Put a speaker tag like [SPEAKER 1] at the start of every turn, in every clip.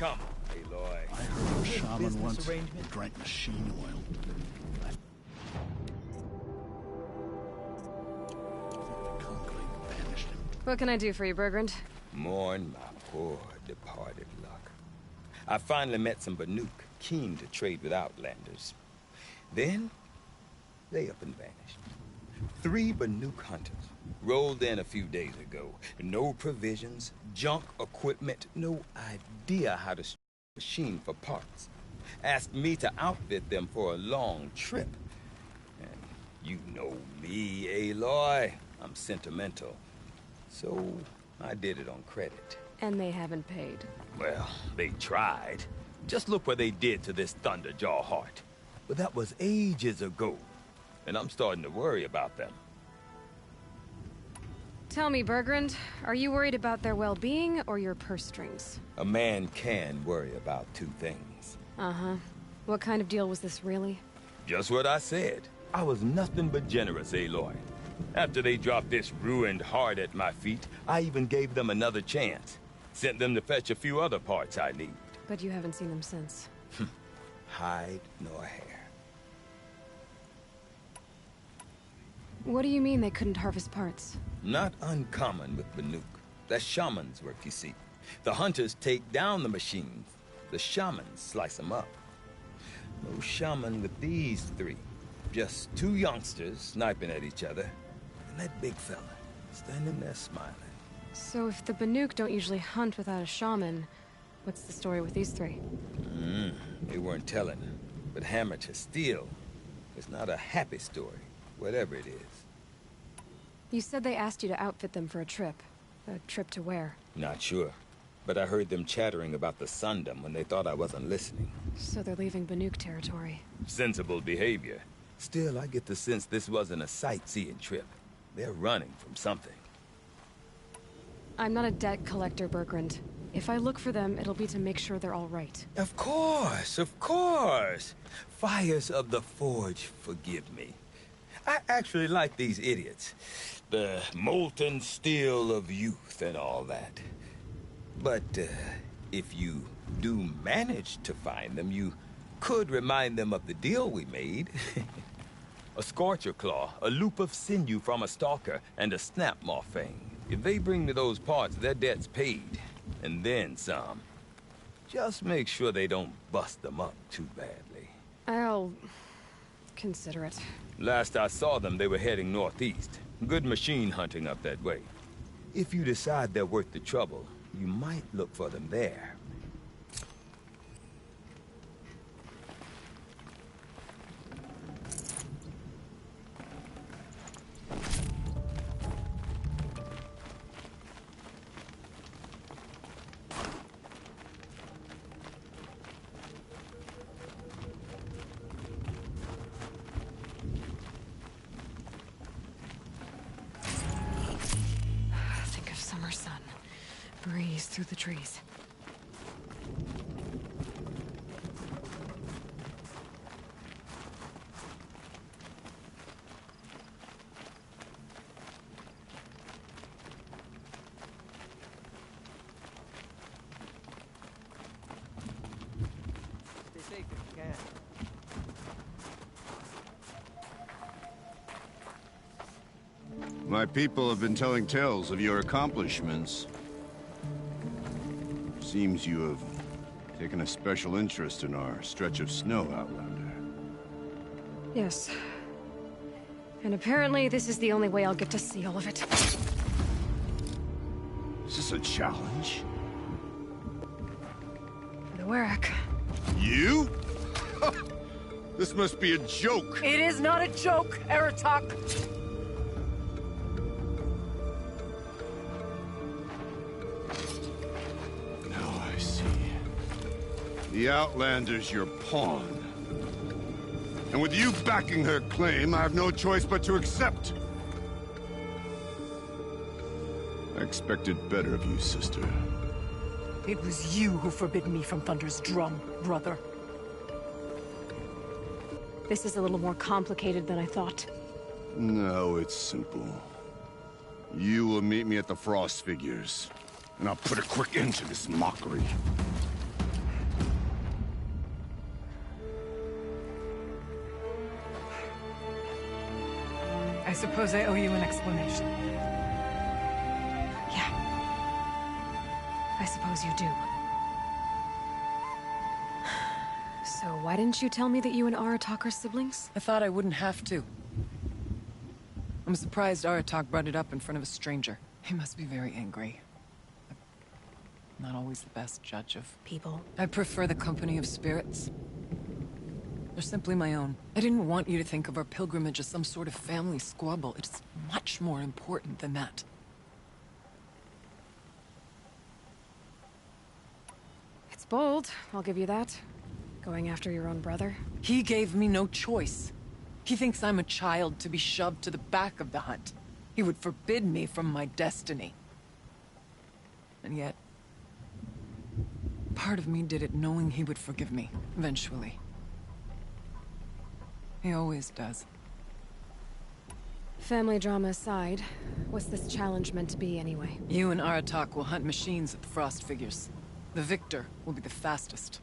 [SPEAKER 1] Come, Aloy.
[SPEAKER 2] I heard of a shaman once who drank machine oil. The conquering banished him.
[SPEAKER 3] What can I do for you, Bergrand?
[SPEAKER 1] Mourn my poor departed luck. I finally met some Banuk, keen to trade with Outlanders. Then, they up and vanished. 3 Banuk hunters rolled in a few days ago. No provisions, junk equipment, no idea how to machine for parts. Asked me to outfit them for a long trip. And you know me, Aloy. I'm sentimental. So I did it on credit.
[SPEAKER 3] And they haven't paid.
[SPEAKER 1] Well, they tried. Just look what they did to this Thunderjaw heart. But that was ages ago. And I'm starting to worry about them.
[SPEAKER 3] Tell me, Bergrand, are you worried about their well-being or your purse strings?
[SPEAKER 1] A man can worry about 2 things.
[SPEAKER 3] Uh-huh. What kind of deal was this, really?
[SPEAKER 1] Just what I said. I was nothing but generous, Aloy. After they dropped this ruined heart at my feet, I even gave them another chance. Sent them to fetch a few other parts I need.
[SPEAKER 3] But you haven't seen them since.
[SPEAKER 1] Hide nor hair.
[SPEAKER 3] What do you mean they couldn't harvest parts?
[SPEAKER 1] Not uncommon with Banuk. That's shaman's work, you see. The hunters take down the machines. The shamans slice them up. No shaman with these 3. Just 2 youngsters sniping at each other. And that big fella standing there smiling.
[SPEAKER 3] So if the Banuk don't usually hunt without a shaman, what's the story with these 3?
[SPEAKER 1] They weren't telling. But hammer to steel is not a happy story, whatever it is.
[SPEAKER 3] You said they asked you to outfit them for a trip. A trip to where?
[SPEAKER 1] Not sure. But I heard them chattering about the Sundom when they thought I wasn't listening.
[SPEAKER 3] So they're leaving Banuk territory.
[SPEAKER 1] Sensible behavior. Still, I get the sense this wasn't a sightseeing trip. They're running from something.
[SPEAKER 3] I'm not a debt collector, Bergrand. If I look for them, it'll be to make sure they're all right.
[SPEAKER 1] Of course, of course. Fires of the Forge, forgive me. I actually like these idiots. The molten steel of youth and all that. But if you do manage to find them, you could remind them of the deal we made. A scorcher claw, a loop of sinew from a stalker, and a snap-maw fang. If they bring me those parts, their debt's paid. And then some. Just make sure they don't bust them up too badly.
[SPEAKER 3] I'll consider it.
[SPEAKER 1] Last I saw them, they were heading northeast. Good machine hunting up that way. If you decide they're worth the trouble, you might look for them there.
[SPEAKER 3] Breeze through the trees.
[SPEAKER 4] Stay safe if you can.
[SPEAKER 5] My people have been telling tales of your accomplishments. Seems you have taken a special interest in our stretch of snow, Outlander.
[SPEAKER 3] Yes. And apparently this is the only way I'll get to see all of it.
[SPEAKER 5] Is this a challenge?
[SPEAKER 3] For the Warwick.
[SPEAKER 5] You? This must be a joke.
[SPEAKER 4] It is not a joke, Eratok!
[SPEAKER 5] The Outlander's your pawn. And with you backing her claim, I have no choice but to accept. I expected better of you, sister.
[SPEAKER 4] It was you who forbid me from Thunder's drum, brother.
[SPEAKER 3] This is a little more complicated than I thought.
[SPEAKER 5] No, it's simple. You will meet me at the Frost Figures, and I'll put a quick end to this mockery.
[SPEAKER 4] suppose I owe you an explanation.
[SPEAKER 3] Yeah. I suppose you do. So why didn't you tell me that you and Aratak are siblings?
[SPEAKER 4] I thought I wouldn't have to. I'm surprised Aratak brought it up in front of a stranger. He must be very angry. I'm not always the best judge of
[SPEAKER 3] People.
[SPEAKER 4] I prefer the company of spirits. They're simply my own. I didn't want you to think of our pilgrimage as some sort of family squabble. It's much more important than that.
[SPEAKER 3] It's bold, I'll give you that. Going after your own brother.
[SPEAKER 4] He gave me no choice. He thinks I'm a child to be shoved to the back of the hunt. He would forbid me from my destiny. And yet, part of me did it knowing he would forgive me, eventually. He always does.
[SPEAKER 3] Family drama aside, what's this challenge meant to be anyway?
[SPEAKER 4] You and Aratak will hunt machines at the Frost figures. The victor will be the fastest.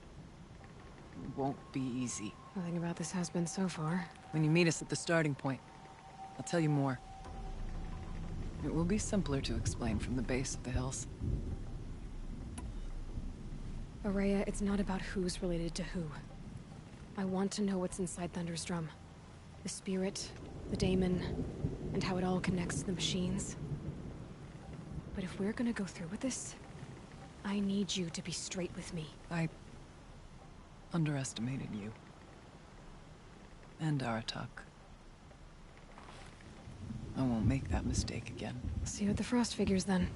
[SPEAKER 4] It won't be easy.
[SPEAKER 3] Nothing about this has been so far.
[SPEAKER 4] When you meet us at the starting point, I'll tell you more. It will be simpler to explain from the base of the hills.
[SPEAKER 3] Araya, it's not about who's related to who. I want to know what's inside Thunder's drum. The spirit, the daemon, and how it all connects to the machines. But if we're gonna go through with this, I need you to be straight with me.
[SPEAKER 4] I underestimated you. And Aratak. I won't make that mistake again.
[SPEAKER 3] See you at the Frost figures then.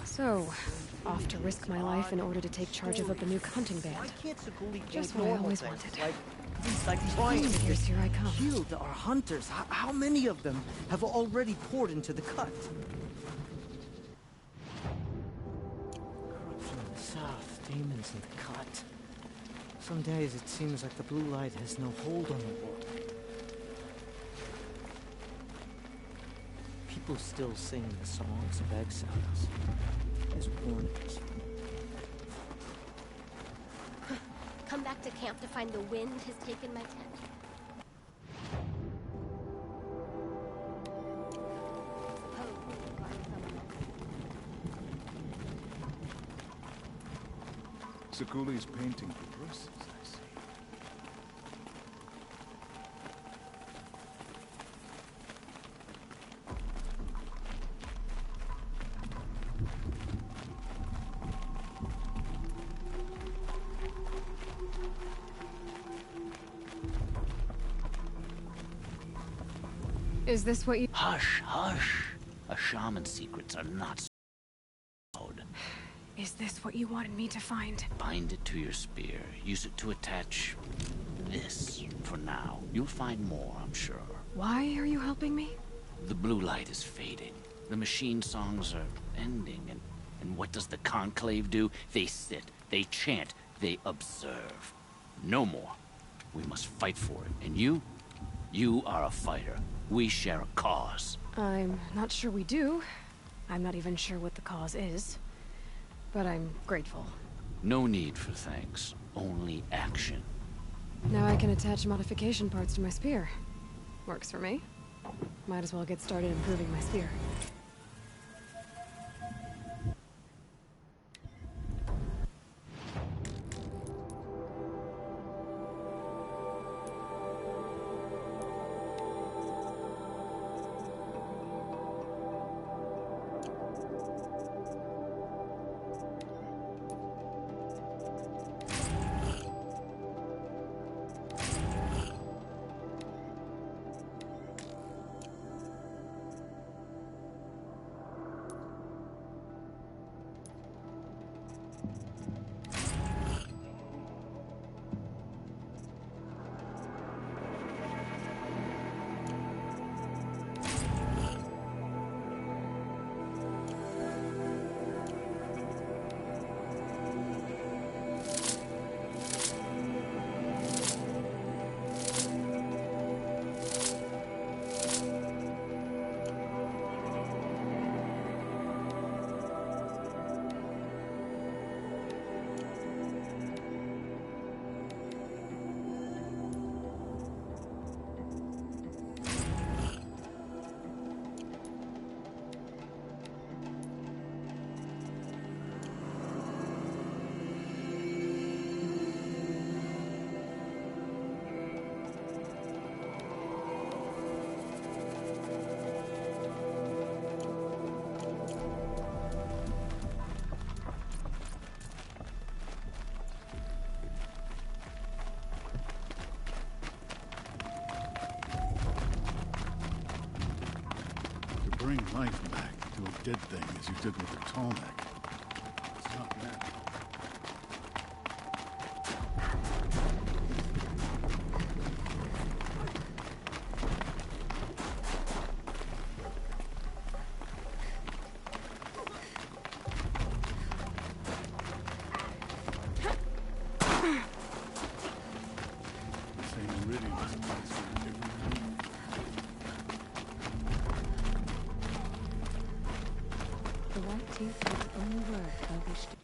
[SPEAKER 3] So, off to risk my life in order to take charge of the new hunting band. Just what I always wanted.
[SPEAKER 6] Things like trying
[SPEAKER 3] Frost figures, here I come.
[SPEAKER 6] killed our hunters. How many of them have already poured into the cut? Corruption in the south, demons in the cut. Some days it seems like the blue light has no hold on the world. People still sing the songs of exiles as warnings.
[SPEAKER 7] Come back to camp to find the wind has taken my tent.
[SPEAKER 2] Sakuli's painting for verses, I see.
[SPEAKER 3] Is this what you...
[SPEAKER 8] Hush, hush. A shaman's secrets are not so loud.
[SPEAKER 3] Is this what you wanted me to find?
[SPEAKER 8] Bind it to your spear. Use it to attach this for now. You'll find more, I'm sure.
[SPEAKER 3] Why are you helping me?
[SPEAKER 8] The blue light is fading. The machine songs are ending, and what does the conclave do? They sit, they chant, they observe. No more. We must fight for it. And you are a fighter. We share a cause.
[SPEAKER 3] I'm not sure we do. I'm not even sure what the cause is. But I'm grateful.
[SPEAKER 8] No need for thanks. Only action.
[SPEAKER 3] Now I can attach modification parts to my spear. Works for me. Might as well get started improving my spear.
[SPEAKER 2] bring life back to a dead thing as you did with the Tallneck. It's not natural.
[SPEAKER 3] The white teeth are the only word I wish to...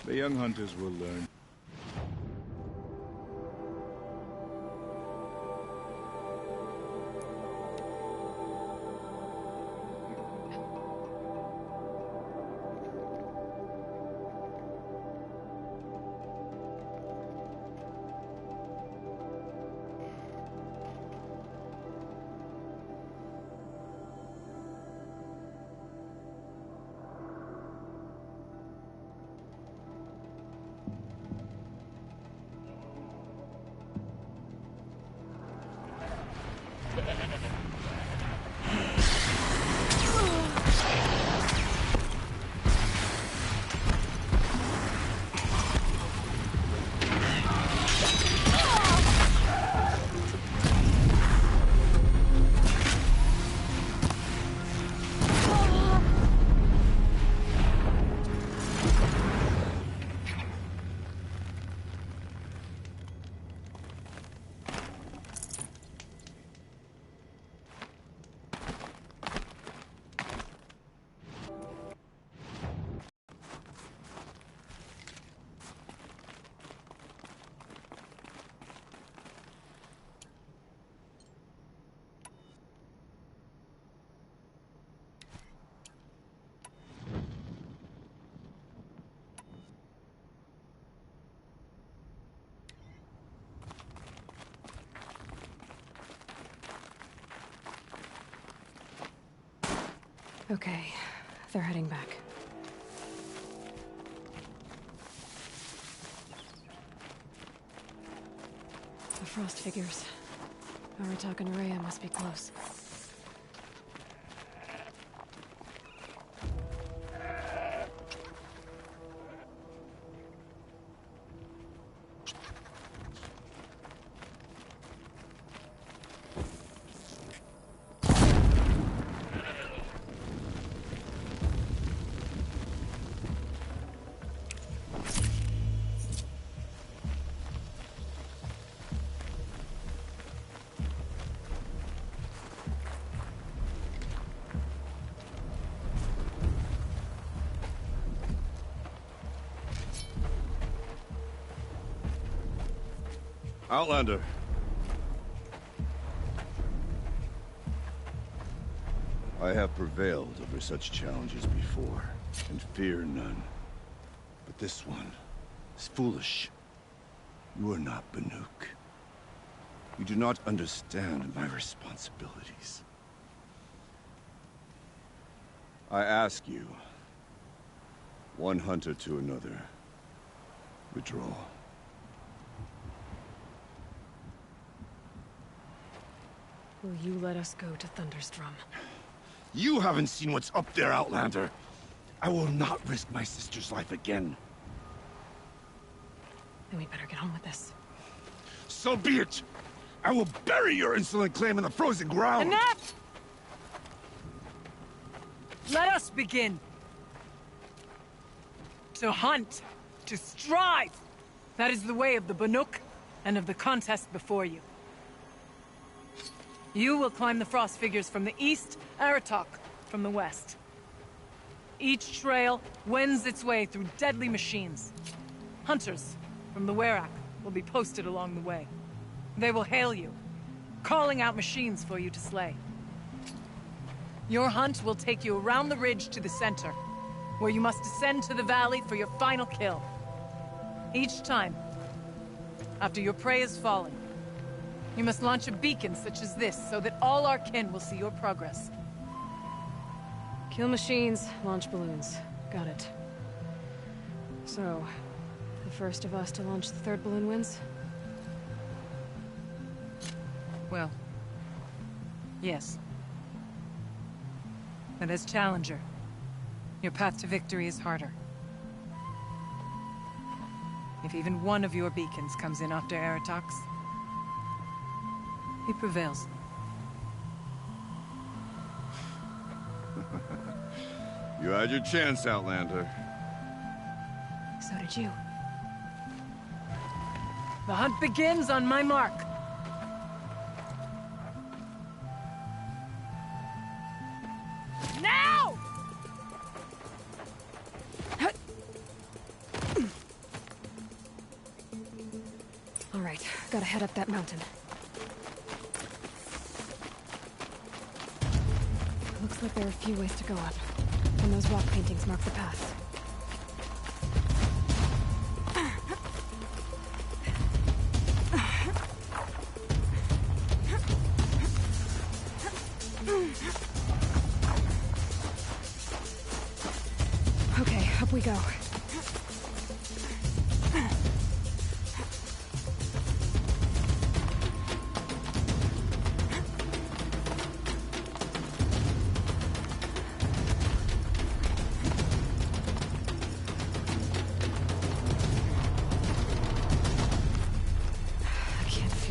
[SPEAKER 2] The young hunters will learn.
[SPEAKER 3] Okay, they're heading back. The frost figures. Aratak and Rhea must be close.
[SPEAKER 5] Outlander. I have prevailed over such challenges before, and fear none. But this one is foolish. You are not Banuk. You do not understand my responsibilities. I ask you, one hunter to another, withdraw.
[SPEAKER 3] Will you let us go to Thunderstrom?
[SPEAKER 5] You haven't seen what's up there, Outlander. I will not risk my sister's life again.
[SPEAKER 3] Then we better get on with this.
[SPEAKER 5] So be it! I will bury your insolent claim in the frozen ground!
[SPEAKER 4] Enough! Let us begin. To hunt. To strive. That is the way of the Banuk, and of the contest before you. You will climb the frost figures from the east, Aratak from the west. Each trail wends its way through deadly machines. Hunters from the Werak will be posted along the way. They will hail you, calling out machines for you to slay. Your hunt will take you around the ridge to the center, where you must descend to the valley for your final kill. Each time, after your prey has fallen, you must launch a beacon such as this, so that all our kin will see your progress.
[SPEAKER 3] Kill machines, launch balloons. Got it. So, the first of us to launch the third balloon wins?
[SPEAKER 4] Well, yes. But as Challenger, your path to victory is harder. If even one of your beacons comes in after Aratak's, he prevails.
[SPEAKER 5] You had your chance, Outlander.
[SPEAKER 3] So did you.
[SPEAKER 4] The hunt begins on my mark. Now!
[SPEAKER 3] All right, gotta head up that mountain. Looks like there are a few ways to go up, and those rock paintings mark the path. Okay, up we go.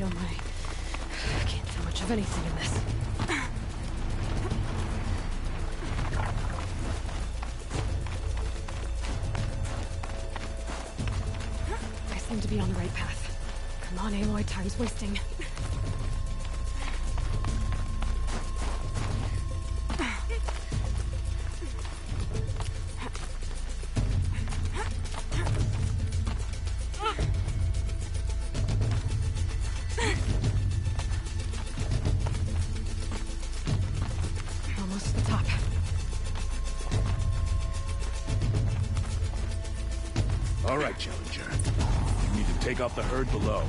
[SPEAKER 3] I can't feel much of anything in this. I seem to be on the right path. Come on, Aloy, time's wasting.
[SPEAKER 9] All right, Challenger. You need to take out the herd below.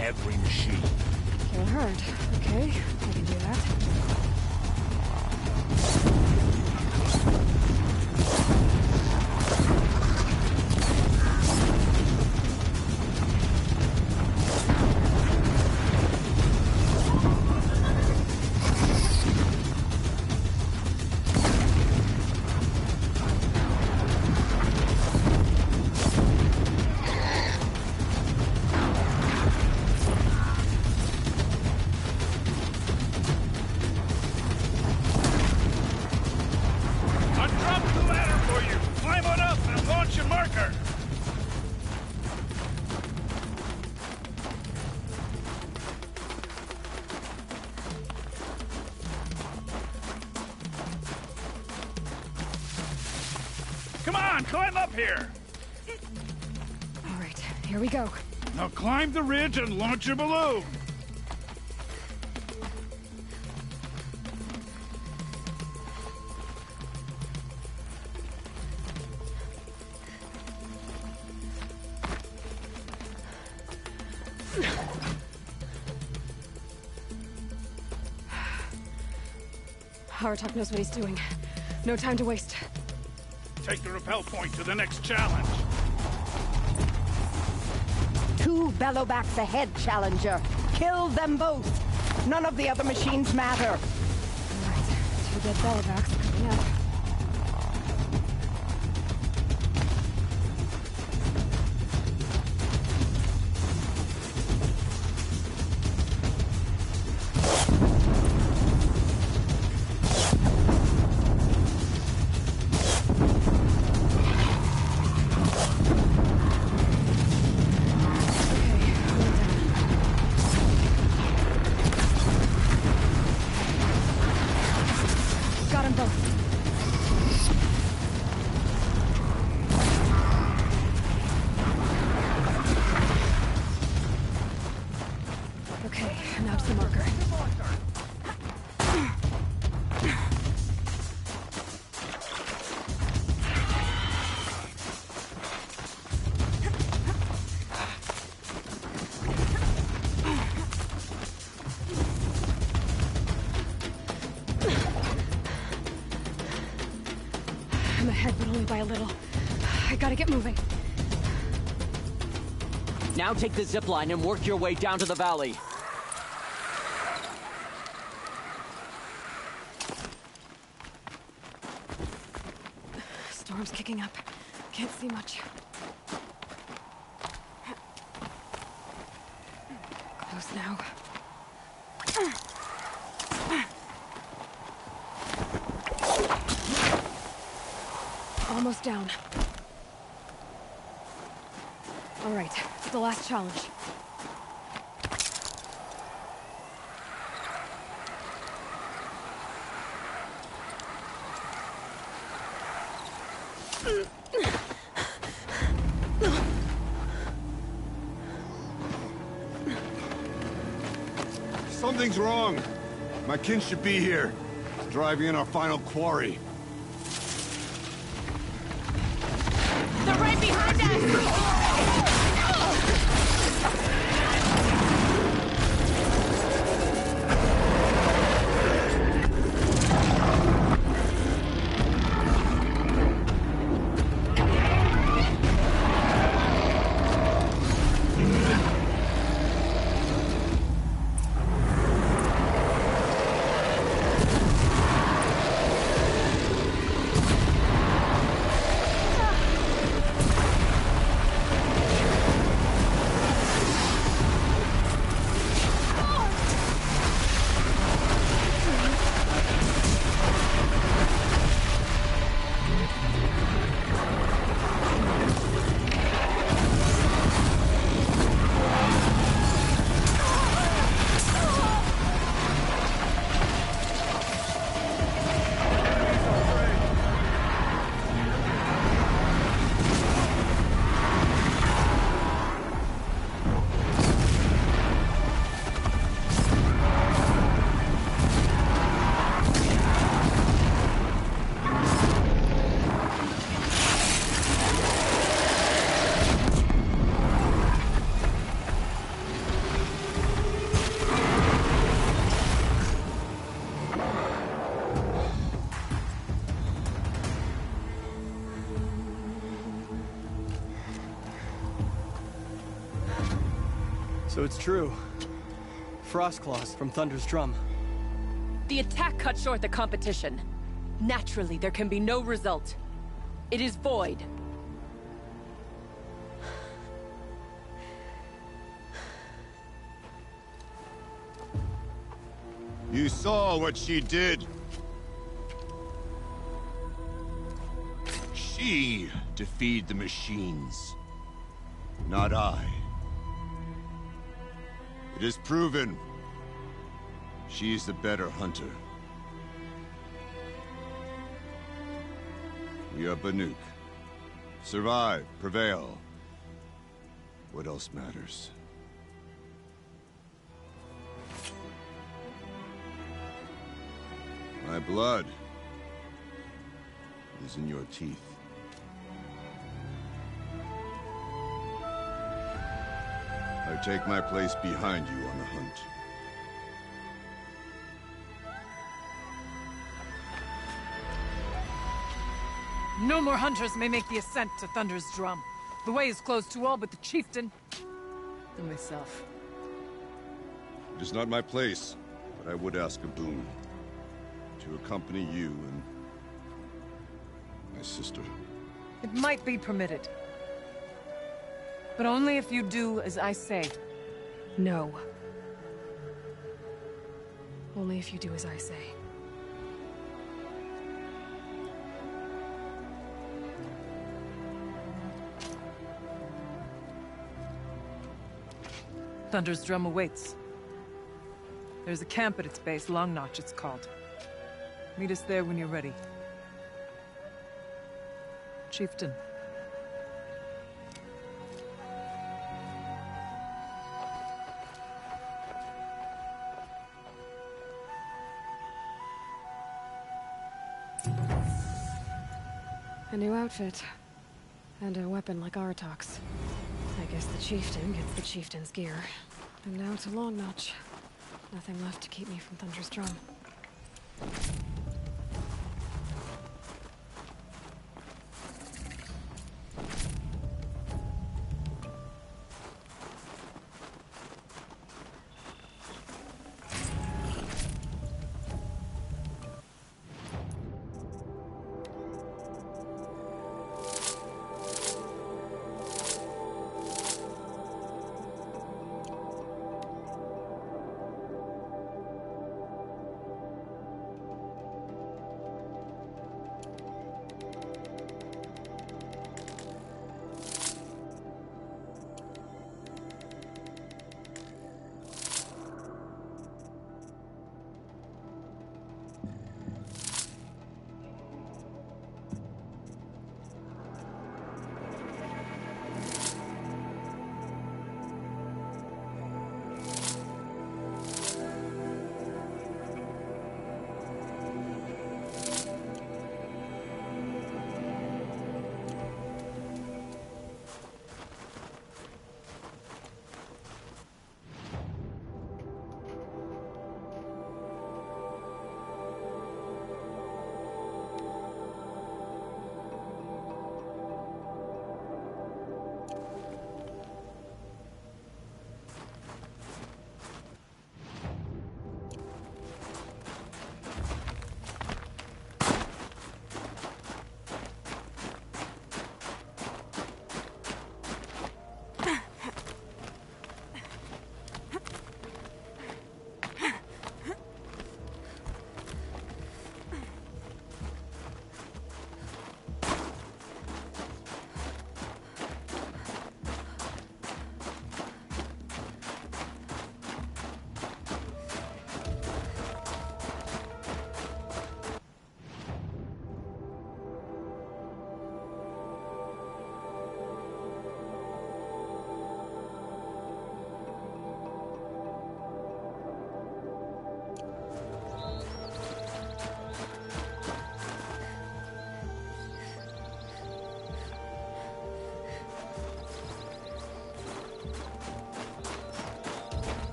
[SPEAKER 9] Every machine.
[SPEAKER 3] Kill a herd. Okay, I can do that.
[SPEAKER 9] for you! Climb on up and launch your marker! Come on, climb up here!
[SPEAKER 3] All right, here we go.
[SPEAKER 9] Now climb the ridge and launch your balloon!
[SPEAKER 3] Aratak knows what he's doing. No time to waste.
[SPEAKER 9] Take the rappel point to the next challenge.
[SPEAKER 10] 2 bellowbacks ahead, Challenger. Kill them both. None of the other machines matter.
[SPEAKER 3] All right, 2 dead bellowbacks coming up. Got them both. Okay, now to the marker. I'm ahead, but only by a little. I gotta get moving.
[SPEAKER 11] Now take the zip line and work your way down to the valley.
[SPEAKER 3] Storm's kicking up. Can't see much. Close now. Almost down. All right, it's the last challenge.
[SPEAKER 5] Something's wrong. My kin should be here. Driving in our final quarry.
[SPEAKER 10] They're right behind us!
[SPEAKER 12] So it's true. Frost claws from Thunder's drum.
[SPEAKER 13] The attack cut short the competition. Naturally, there can be no result. It is void.
[SPEAKER 5] You saw what she did. She to feed the machines, not I. It is proven. She's the better hunter. We are Banuk. Survive, prevail. What else matters? My blood is in your teeth. I take my place behind you on the hunt.
[SPEAKER 4] No more hunters may make the ascent to Thunder's Drum. The way is closed to all but the chieftain and myself.
[SPEAKER 5] It is not my place, but I would ask a boon. To accompany you and my sister.
[SPEAKER 4] It might be permitted. But only if you do as I say.
[SPEAKER 3] No. Only if you do as I say.
[SPEAKER 4] Thunder's Drum awaits. There's a camp at its base, Long Notch it's called. Meet us there when you're ready. Chieftain.
[SPEAKER 3] A new outfit. And a weapon like Artok's. I guess the chieftain gets the chieftain's gear. And now to Long Notch. Nothing left to keep me from Thunder's Drum.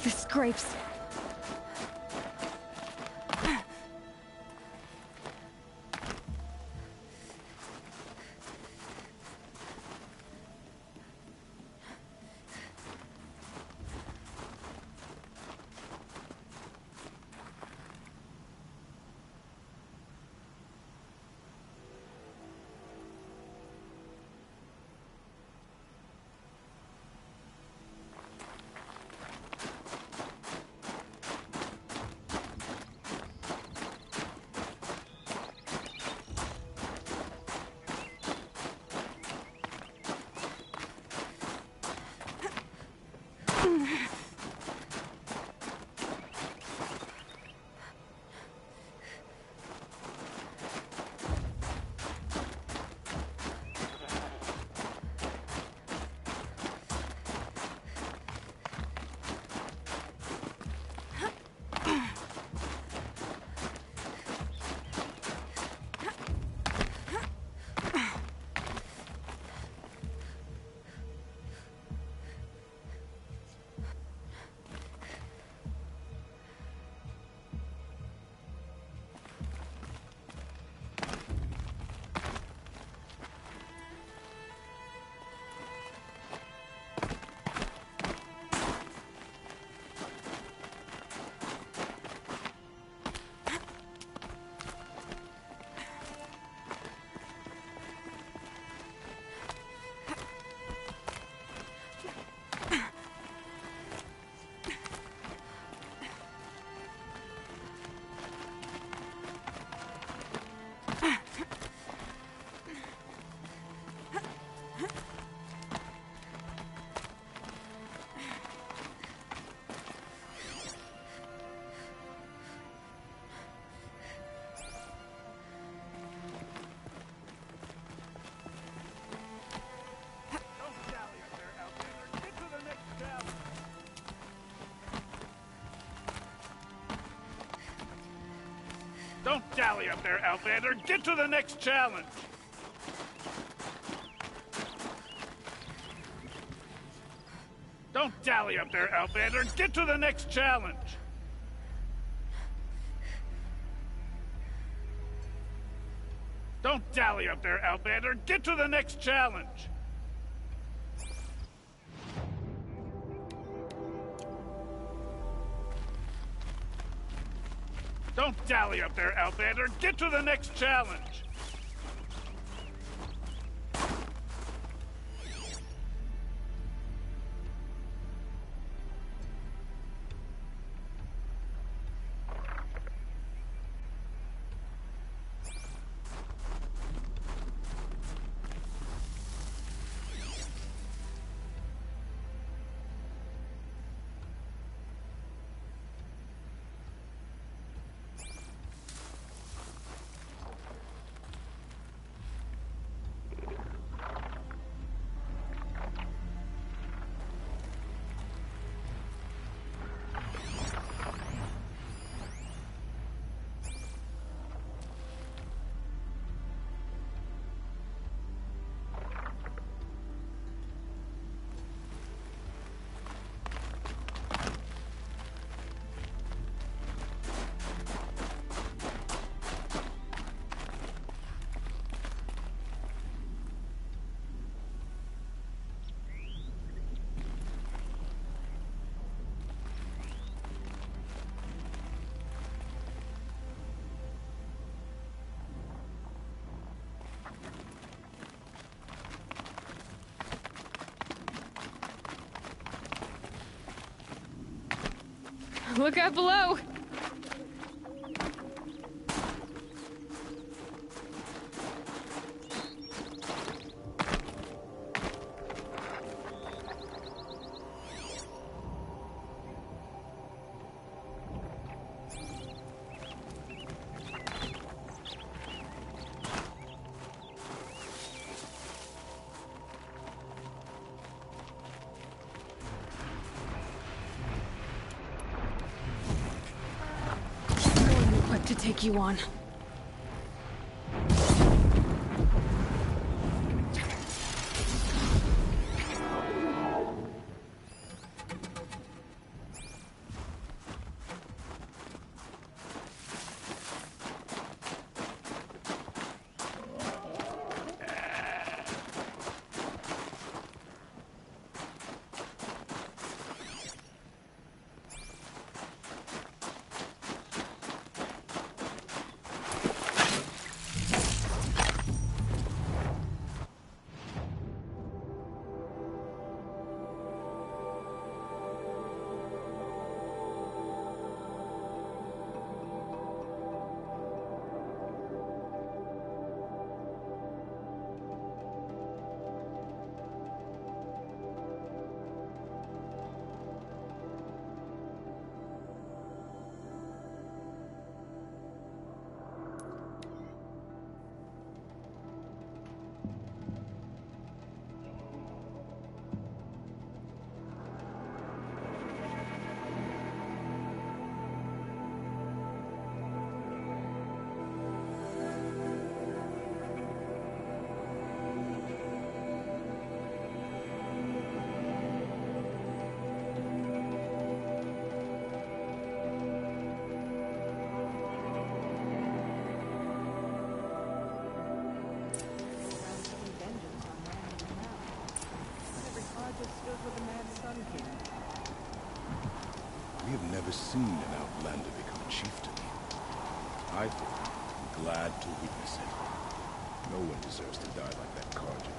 [SPEAKER 3] This scrapes.
[SPEAKER 9] dally up there, Outlander. Get to the next challenge. Don't dally up there, Outlander. Get to the next challenge. Don't dally up there, Outlander. Get to the next challenge. Don't dally up there, Outlander. Get to the next challenge.
[SPEAKER 3] Look out below! To take you on.
[SPEAKER 5] We have never seen an Outlander become chieftain. I think I'm glad to witness it. No one deserves to die like that Carja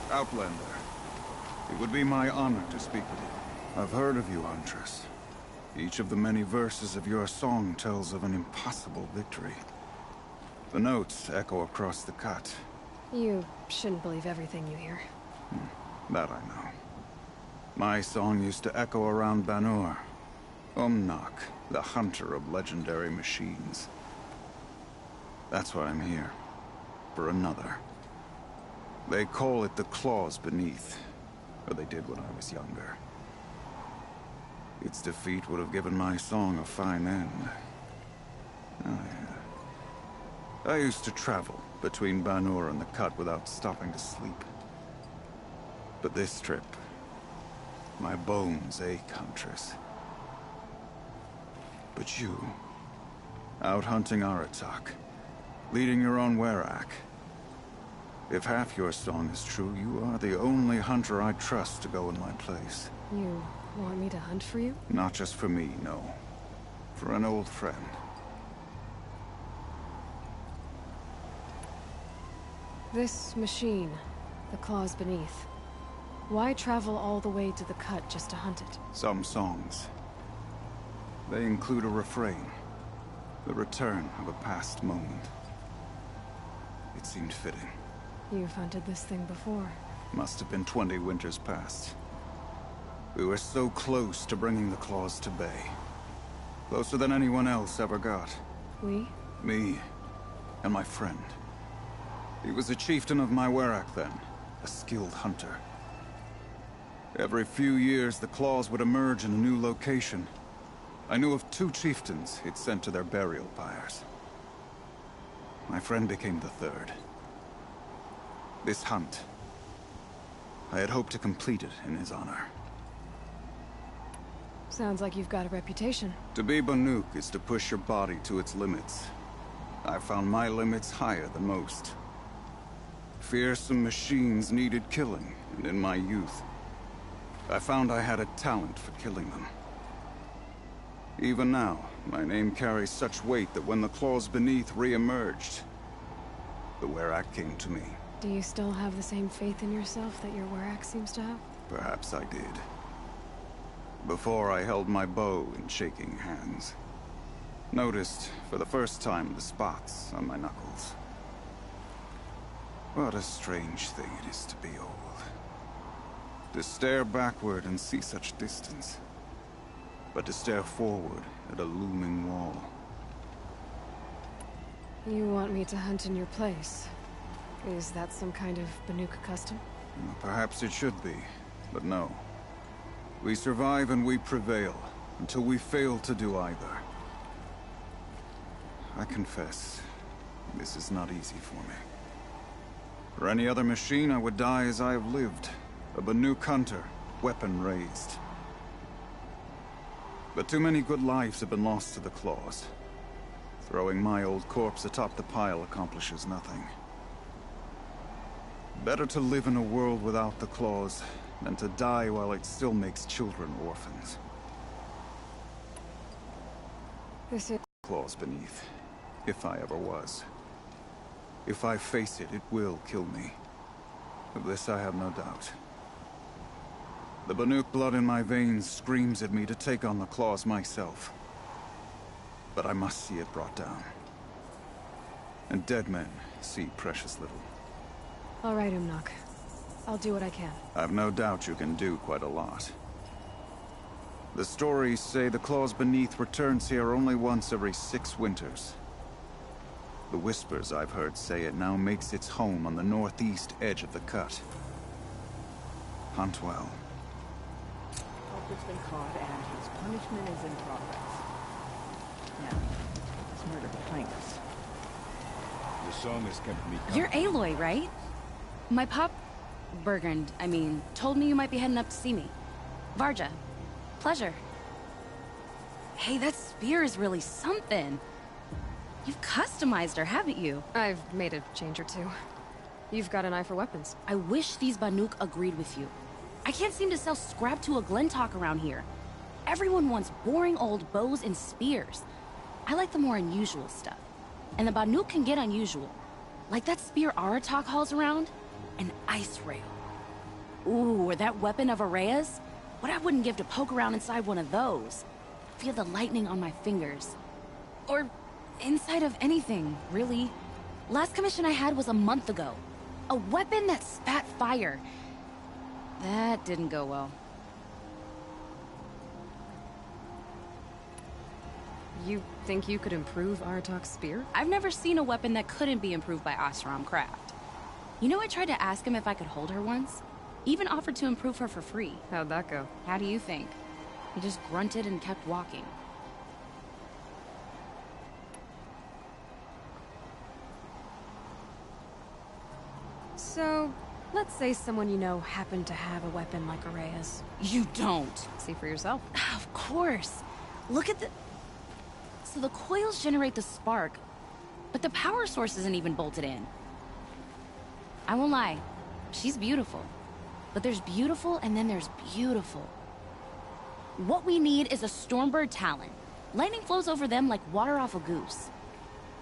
[SPEAKER 5] did.
[SPEAKER 14] Outlander, it would be my honor to speak with you. I've heard of you, Huntress. Each of the many verses of your song tells of an impossible victory. The notes echo across the cut.
[SPEAKER 3] You shouldn't believe everything you hear.
[SPEAKER 14] That I know. My song used to echo around Banur. Umnak, the hunter of legendary machines. That's why I'm here. For another. They call it the claws beneath. Or they did when I was younger. Its defeat would have given my song a fine end. Oh, yeah. I used to travel between Banur and the Cut without stopping to sleep. But this trip, my bones ache, Huntress. But you, out hunting Aratak, leading your own Werak. If half your song is true, you are the only hunter I trust to go in my place.
[SPEAKER 3] You want me to hunt for you?
[SPEAKER 14] Not just for me, no. For an old friend.
[SPEAKER 3] This machine, the claws beneath. Why travel all the way to the Cut just to hunt it?
[SPEAKER 14] Some songs. They include a refrain. The return of a past moment. It seemed fitting.
[SPEAKER 3] You've hunted this thing before.
[SPEAKER 14] Must have been 20 winters past. We were so close to bringing the claws to bay. Closer than anyone else ever got.
[SPEAKER 3] We?
[SPEAKER 14] Me. And my friend. He was a chieftain of my Werak then. A skilled hunter. Every few years, the claws would emerge in a new location. I knew of 2 chieftains he'd sent to their burial pyres. My friend became the 3rd. This hunt, I had hoped to complete it in his honor.
[SPEAKER 3] Sounds like you've got a reputation.
[SPEAKER 14] To be Banuk is to push your body to its limits. I found my limits higher than most. Fearsome machines needed killing, and in my youth, I found I had a talent for killing them. Even now, my name carries such weight that when the claws beneath re-emerged, the Werak came to me.
[SPEAKER 3] Do you still have the same faith in yourself that your Werak seems to have?
[SPEAKER 14] Perhaps I did. Before I held my bow in shaking hands. Noticed, for the first time, the spots on my knuckles. What a strange thing it is to be old. To stare backward and see such distance. But to stare forward at a looming wall.
[SPEAKER 3] You want me to hunt in your place? Is that some kind of Banuk custom?
[SPEAKER 14] Well, perhaps it should be, but no. We survive and we prevail, until we fail to do either. I confess, this is not easy for me. For any other machine, I would die as I have lived. A Banuk hunter, weapon raised. But too many good lives have been lost to the claws. Throwing my old corpse atop the pile accomplishes nothing. Better to live in a world without the claws than to die while it still makes children orphans.
[SPEAKER 3] This is...
[SPEAKER 14] Claws beneath, if I ever was. If I face it, it will kill me. Of this I have no doubt. The Banuk blood in my veins screams at me to take on the claws myself. But I must see it brought down. And dead men see precious little.
[SPEAKER 3] All right, Umnak. I'll do what I can.
[SPEAKER 14] I've no doubt you can do quite a lot. The stories say the claws beneath returns here only once every 6 winters. The whispers I've heard say it now makes its home on the northeast edge of the Cut. Hunt well.
[SPEAKER 10] Culprit's been caught and his punishment is in progress. Now, this murder behind us.
[SPEAKER 9] The song has kept me
[SPEAKER 15] You're Aloy, right? My pop... Bergund, I mean, told me you might be heading up to see me. Varja. Pleasure. Hey, that spear is really something. You've customized her, haven't you?
[SPEAKER 3] I've made a change or two. You've got an eye for weapons.
[SPEAKER 15] I wish these Banuk agreed with you. I can't seem to sell scrap to a Glentalk around here. Everyone wants boring old bows and spears. I like the more unusual stuff. And the Banuk can get unusual. Like that spear Aratak hauls around. An ice rail. Ooh, or that weapon of Araya's? What I wouldn't give to poke around inside one of those. Feel the lightning on my fingers. Or inside of anything, really. Last commission I had was a month ago. A weapon that spat fire. That didn't go well.
[SPEAKER 3] You think you could improve Aratak's spear?
[SPEAKER 15] I've never seen a weapon that couldn't be improved by Osram Craft. You know, I tried to ask him if I could hold her once. Even offered to improve her for free.
[SPEAKER 3] How'd that go?
[SPEAKER 15] How do you think? He just grunted and kept walking.
[SPEAKER 3] So, let's say someone you know happened to have a weapon like Araya's.
[SPEAKER 15] You don't.
[SPEAKER 3] See for yourself.
[SPEAKER 15] Of course. Look at the... So the coils generate the spark, but the power source isn't even bolted in. I won't lie, she's beautiful. But there's beautiful and then there's beautiful. What we need is a Stormbird Talon. Lightning flows over them like water off a goose.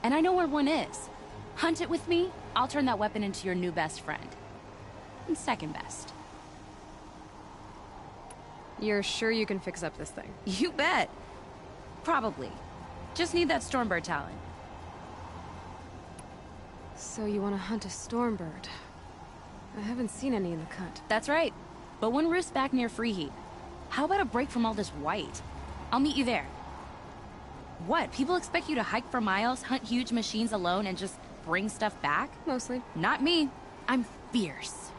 [SPEAKER 15] And I know where one is. Hunt it with me, I'll turn that weapon into your new best friend. And second best.
[SPEAKER 3] You're sure you can fix up this thing?
[SPEAKER 15] You bet. Probably. Just need that Stormbird Talon.
[SPEAKER 3] So you want to hunt a Stormbird? I haven't seen any in the cut.
[SPEAKER 15] That's right. But one roosts back near Freeheat. How about a break from all this white? I'll meet you there. What? People expect you to hike for miles, hunt huge machines alone, and just bring stuff back?
[SPEAKER 3] Mostly.
[SPEAKER 15] Not me. I'm fierce.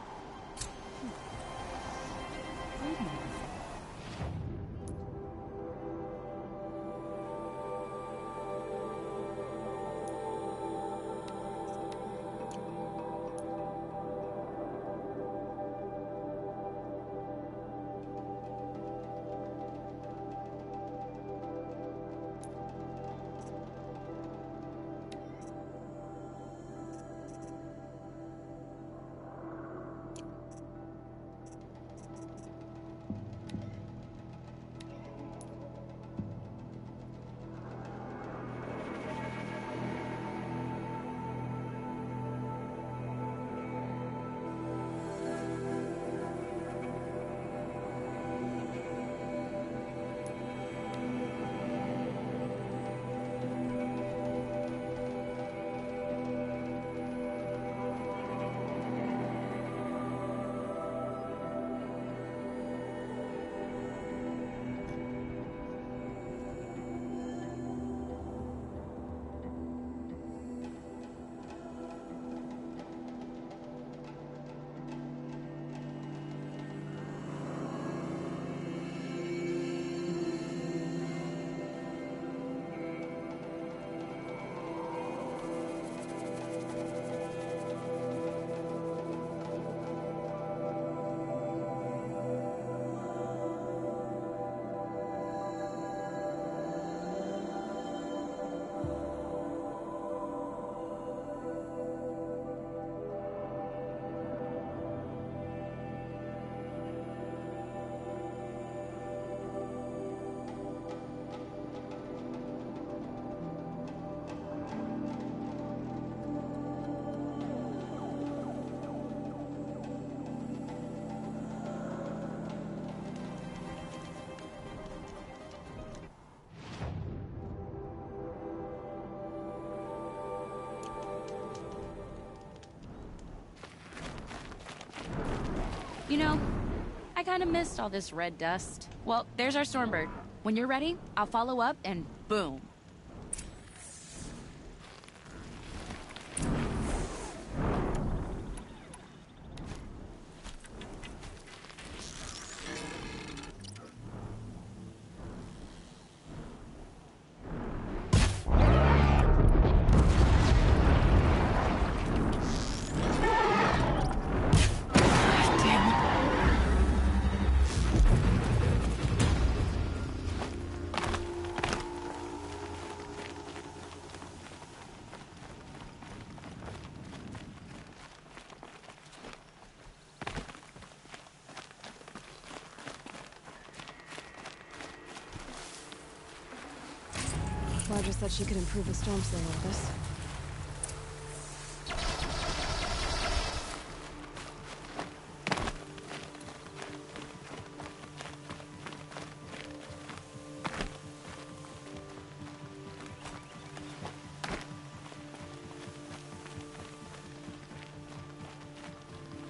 [SPEAKER 15] You know, I kind of missed all this red dust. Well, there's our Stormbird. When you're ready, I'll follow up and boom.
[SPEAKER 3] Roger said she could improve the storm slayer with this.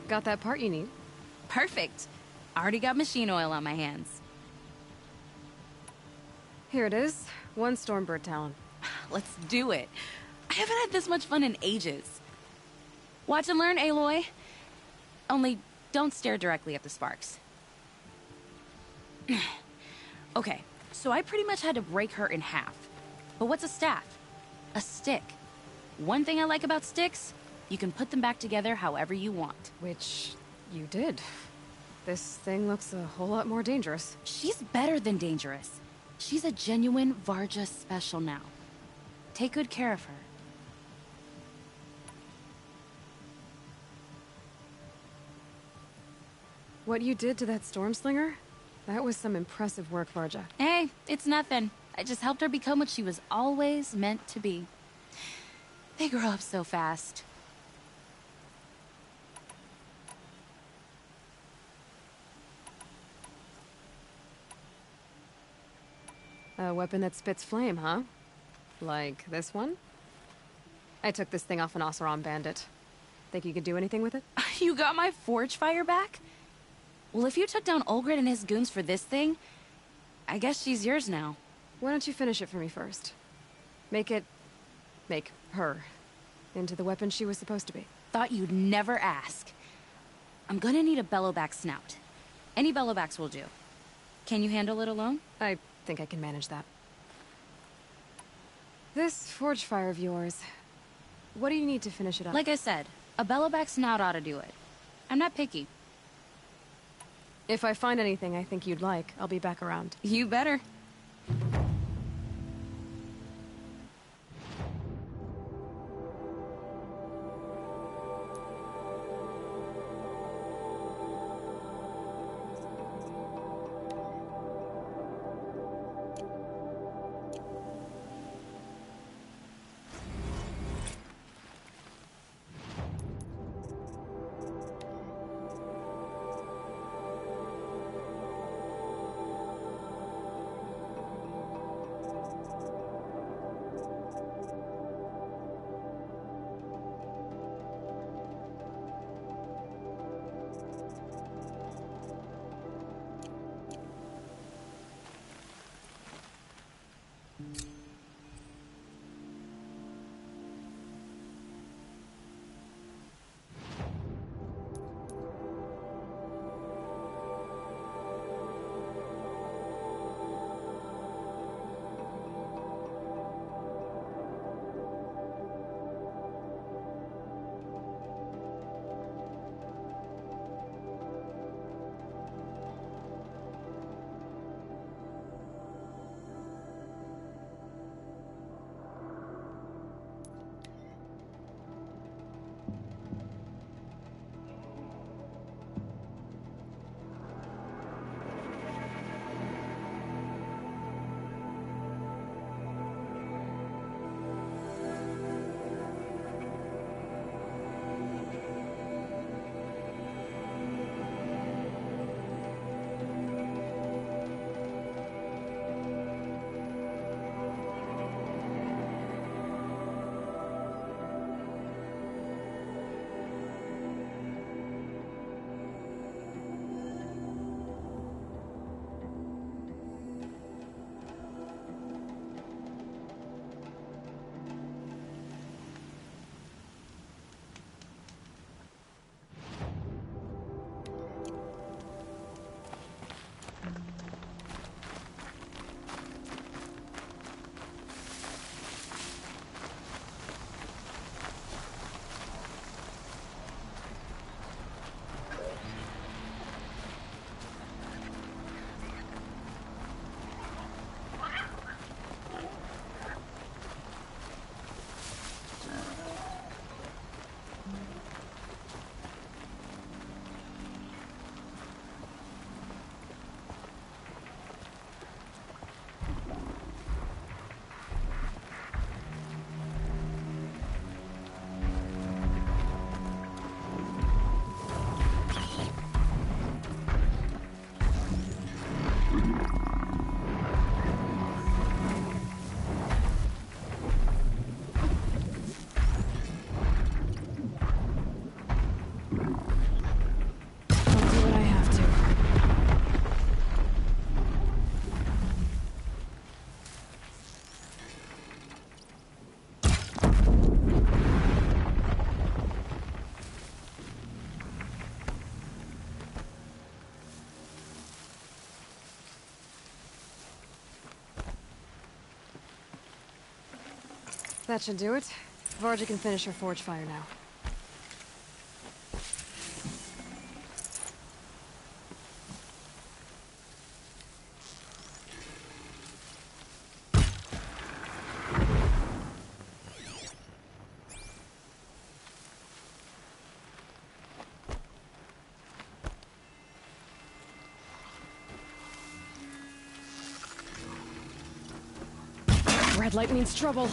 [SPEAKER 3] Got that part you need?
[SPEAKER 15] Perfect. Already got machine oil on my hands.
[SPEAKER 3] Here it is. One Stormbird Talon.
[SPEAKER 15] Let's do it. I haven't had this much fun in ages. Watch and learn, Aloy. Only don't stare directly at the sparks. Okay, so I pretty much had to break her in half. But what's a staff? A stick. One thing I like about sticks, You can put them back together however you want.
[SPEAKER 3] Which you did. This thing looks a whole lot more dangerous.
[SPEAKER 15] She's better than dangerous. She's a genuine Varja special now. Take good care of her.
[SPEAKER 3] What you did to that Stormslinger? That was some impressive work, Varja.
[SPEAKER 15] Hey, it's nothing. I just helped her become what she was always meant to be. They grow up so fast.
[SPEAKER 3] A weapon that spits flame, huh? Like this one? I took this thing off an Oseram bandit. Think you could do anything with it?
[SPEAKER 15] You got my forge fire back? Well, if you took down Olgrid and his goons for this thing, I guess she's yours now.
[SPEAKER 3] Why don't you finish it for me first? Make her into the weapon she was supposed to be.
[SPEAKER 15] Thought you'd never ask. I'm gonna need a bellowback snout. Any bellowbacks will do. Can you handle it alone?
[SPEAKER 3] I think I can manage that. This forge fire of yours, what do you need to finish it up?
[SPEAKER 15] Like I said, a bellowback snout ought to do it. I'm not picky.
[SPEAKER 3] If I find anything I think you'd like, I'll be back around.
[SPEAKER 15] You better.
[SPEAKER 3] That should do it. Varja can finish her forge fire now. Red light means trouble.